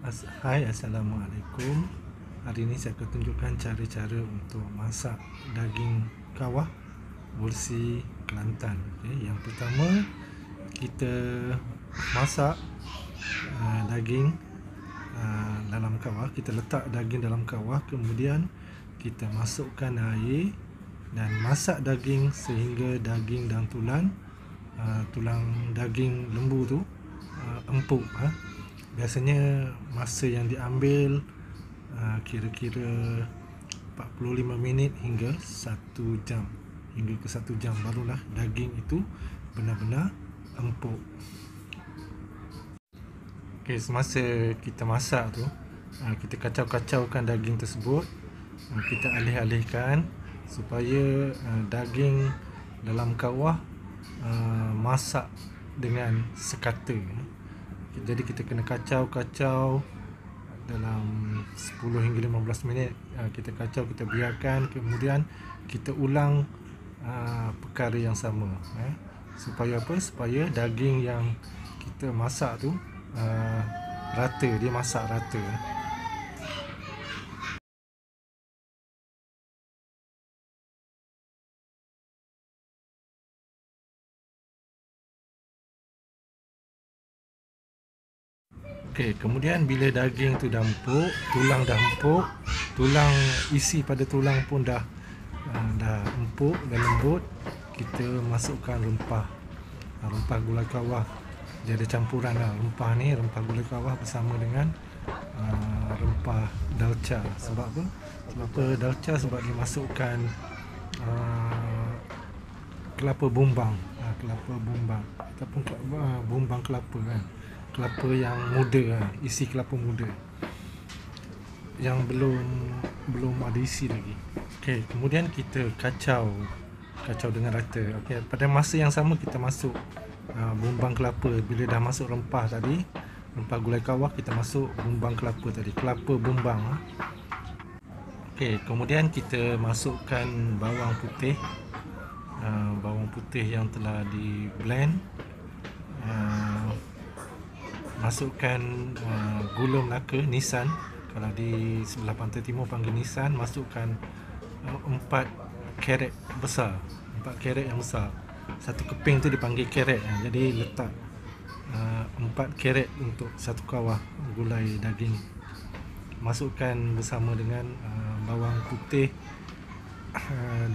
Hai, Assalamualaikum. Hari ini saya akan tunjukkan cara-cara untuk masak daging kawah versi Kelantan. Okay. Yang pertama, kita masak daging dalam kawah. Kita letak daging dalam kawah, kemudian kita masukkan air dan masak daging sehingga daging dan tulang daging lembu tu empuk. Biasanya masa yang diambil kira-kira 45 minit hingga 1 jam. Hingga ke 1 jam barulah daging itu benar-benar empuk. Okey, semasa kita masak tu, kita kacau-kacaukan daging tersebut. Kita alih-alihkan supaya daging dalam kawah masak dengan sekata. Jadi kita kena kacau-kacau dalam 10 hingga 15 minit. Kita kacau, kita biarkan, kemudian kita ulang perkara yang sama. Supaya apa? Supaya daging yang kita masak tu rata, dia masak rata. Okey, kemudian bila daging tu dah empuk, tulang dah empuk, tulang isi pada tulang pun dah empuk dan lembut, kita masukkan rempah gulai kawah. Dia ada campuran rempah ni, rempah gulai kawah bersama dengan rempah dalca. Sebab apa? Dalca? Sebab dia masukkan kelapa bumbang, ataupun bumbang kelapa kelapa yang muda, isi kelapa muda yang belum ada isi lagi. Okey, kemudian kita kacau dengan rata. Okey, pada masa yang sama kita masuk bumbang kelapa. Bila dah masuk rempah tadi, rempah gulai kawah, kita masuk bumbang kelapa tadi, kelapa bumbang. Okey, kemudian kita masukkan bawang putih yang telah di blend. Masukkan gula melaka nisan, kalau di sebelah pantai timur panggil nisan. Masukkan 4 karet besar, 4 karet yang besar. Satu keping tu dipanggil karet. Jadi letak 4 karet untuk satu kawah gulai daging. Masukkan bersama dengan bawang putih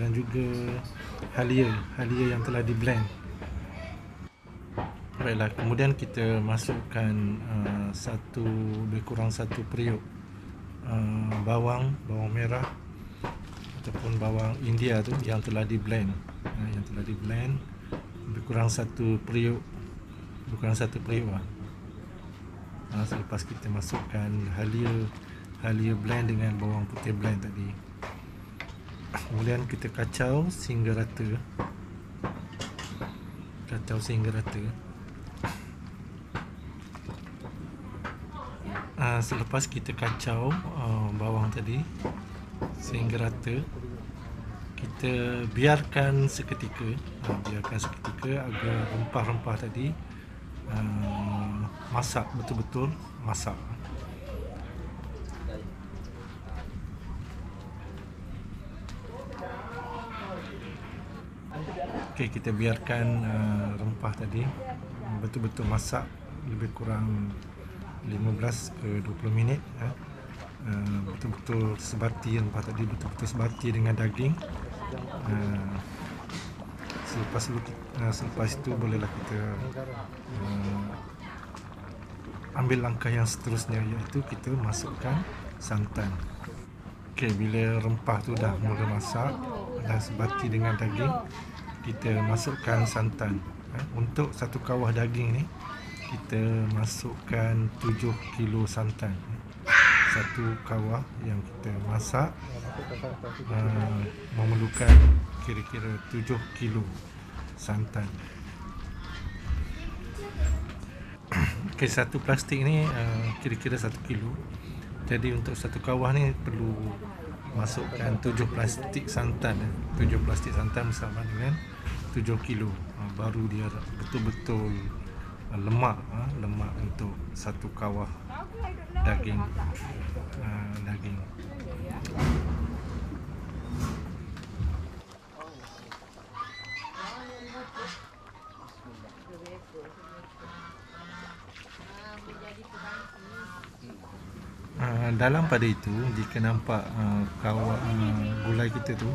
dan juga halia yang telah di blend. Baiklah, kemudian kita masukkan lebih kurang 1 periuk bawang merah ataupun bawang India tu yang telah di blend. Lebih kurang 1 periuk, selepas kita masukkan halia blend dengan bawang putih blend tadi. Kemudian kita kacau sehingga rata. Selepas kita kacau bawang tadi sehingga rata, kita biarkan seketika agar rempah-rempah tadi betul-betul masak. Okey, kita biarkan rempah tadi betul-betul masak lebih kurang 15 ke 20 minit. Betul-betul sebati rempah tadi, betul-betul sebati dengan daging. Selepas itu bolehlah kita ambil langkah yang seterusnya, iaitu kita masukkan santan. Okey, bila rempah tu dah mula masak, dah sebati dengan daging, kita masukkan santan. Untuk satu kawah daging ni kita masukkan 7 kilo santan. Satu kawah yang kita masak memerlukan kira-kira 7 kilo santan. Okey, satu plastik ni kira-kira 1 kilo. Jadi untuk satu kawah ni perlu masukkan 7 plastik santan. 7 plastik santan bersama dengan 7 kilo. Baru dia betul-betul lemak untuk satu kawah daging. Dalam pada itu, jika nampak gulai kita tu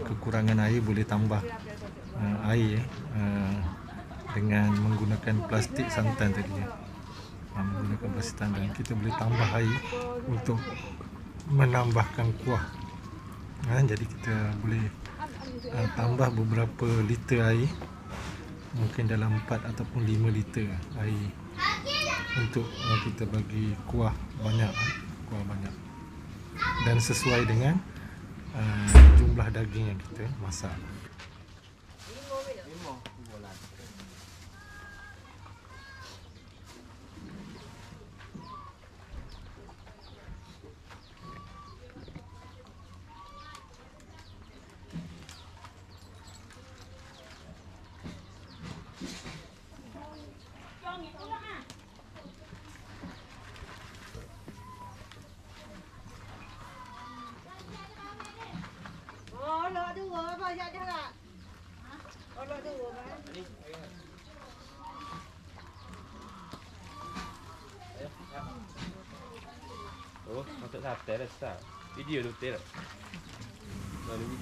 kekurangan air, boleh tambah air dengan menggunakan plastik santan tadi. Menggunakan plastik santan, kita boleh tambah air untuk menambahkan kuah. Jadi kita boleh tambah beberapa liter air, mungkin dalam 4 ataupun 5 liter air untuk kita bagi kuah banyak, dan sesuai dengan jumlah daging yang kita masak.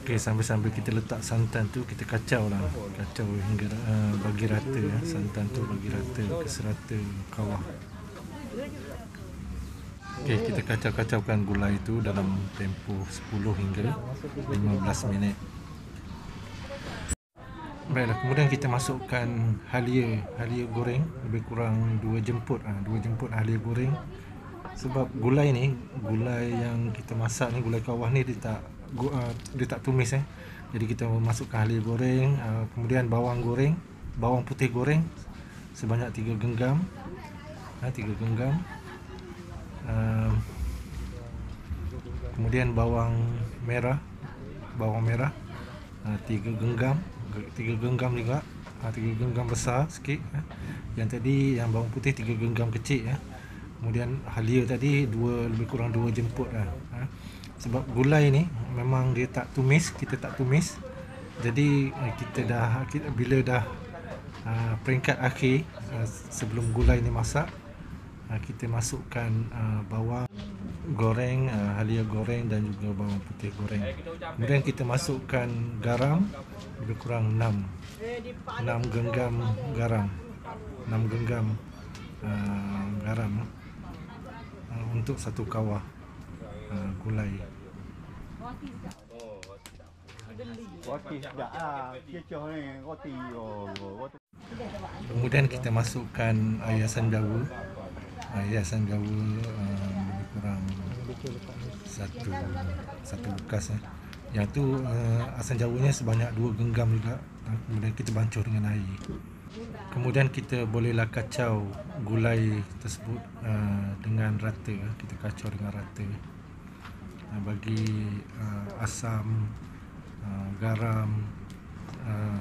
Okey, sambil-sambil kita letak santan tu, kita kacau hingga bagi rata santan tu bagi rata ke serata kawah. Okey, kita kacau-kacaukan gulai tu dalam tempoh 10 hingga 15 minit. Baiklah, kemudian kita masukkan halia goreng, lebih kurang 2 jemput halia goreng. Sebab gulai yang kita masak ni, gulai kawah ni dia tak tumis Jadi kita masukkan halia goreng, kemudian bawang putih goreng sebanyak 3 genggam. Kemudian bawang merah 3 genggam juga, 3 genggam besar sikit. Yang tadi yang bawang putih 3 genggam kecil. Kemudian halia tadi lebih kurang 2 jemput Sebab gulai ni memang dia kita tak tumis. Jadi bila dah peringkat akhir sebelum gulai ni masak, kita masukkan bawang goreng, halia goreng dan juga bawang putih goreng. Kemudian kita masukkan garam lebih kurang 6 genggam garam. Untuk satu kawah gulai. Kemudian kita masukkan air asam jawa lebih kurang satu bekas. Yang tu asam jawanya sebanyak 2 genggam juga. Kemudian kita bancuh dengan air. Kemudian kita bolehlah kacau gulai tersebut dengan rata. Kita kacau dengan rata, bagi asam, garam,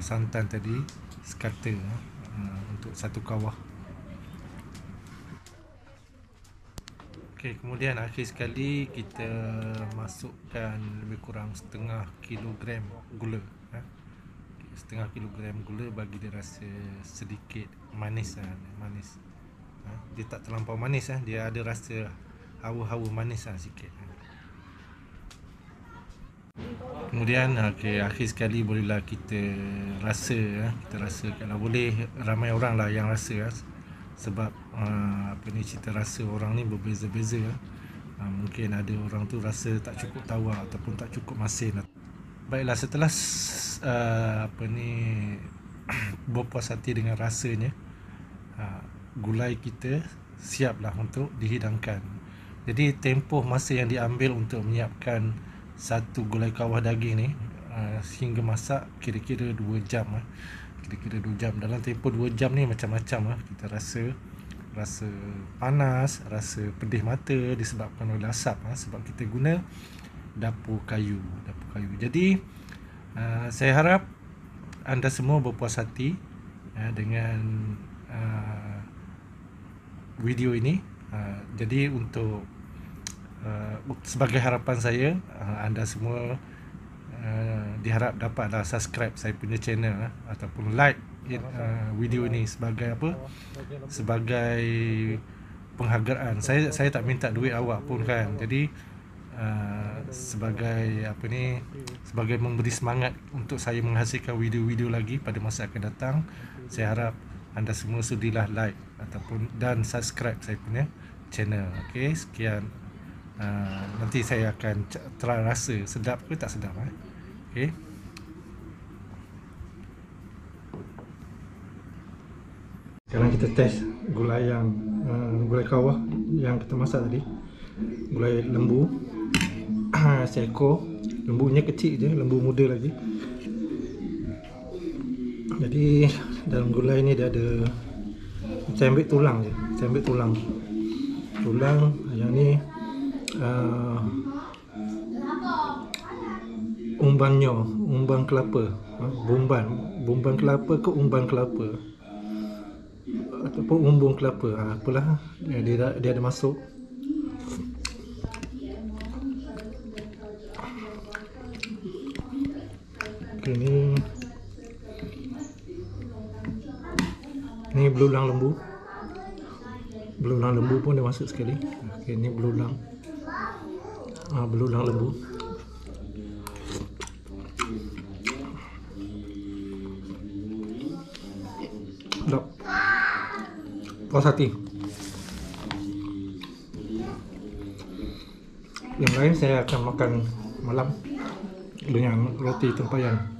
santan tadi sekata untuk satu kawah. Okey, kemudian akhir sekali kita masukkan lebih kurang setengah kilogram gula. Setengah kilogram gula bagi dia rasa sedikit manis. Dia tak terlampau manis, dia ada rasa hawa-hawa manis sikit. Kemudian akhir sekali bolehlah kita rasa, kalau boleh ramai orang lah yang rasa, sebab cita rasa orang ni berbeza-beza. Mungkin ada orang tu rasa tak cukup tawar ataupun tak cukup masin. Baiklah, setelah berpuas hati dengan rasanya, gulai kita siaplah untuk dihidangkan. Jadi tempoh masa yang diambil untuk menyiapkan satu gulai kawah daging ni hingga masak kira-kira 2 jam. Dalam tempoh 2 jam ni macam-macam. Kita rasa panas, rasa pedih mata disebabkan oleh asap, sebab kita guna dapur kayu. Jadi saya harap anda semua berpuas hati dengan video ini. Jadi untuk sebagai harapan saya, anda semua diharap dapatlah subscribe saya punya channel ataupun like video ini sebagai apa? Sebagai penghargaan. Saya tak minta duit awak pun kan. Jadi sebagai apa ni, sebagai memberi semangat untuk saya menghasilkan video-video lagi pada masa akan datang. Saya harap anda semua sudilah like ataupun dan subscribe saya punya channel. Okey, sekian. Nanti saya akan try rasa sedap ke tak sedap. Okey. Sekarang kita test gulai yang gulai kawah yang kita masak tadi. Gulai lembu seekor. Lembunya kecil je, lembu muda lagi. Jadi dalam gulai ni dia ada, saya ambil tulang je. Saya ambil tulang. Yang ni umban kelapa. Bumban kelapa ke umban kelapa ataupun umbung kelapa, apalah dia ada masuk. Okay, ni belulang lembu. Belulang lembu pun dia masuk sekali. Okay, ni belulang lembu. Sedap, puas hati. Yang lain saya akan makan malam dengan roti tempayan.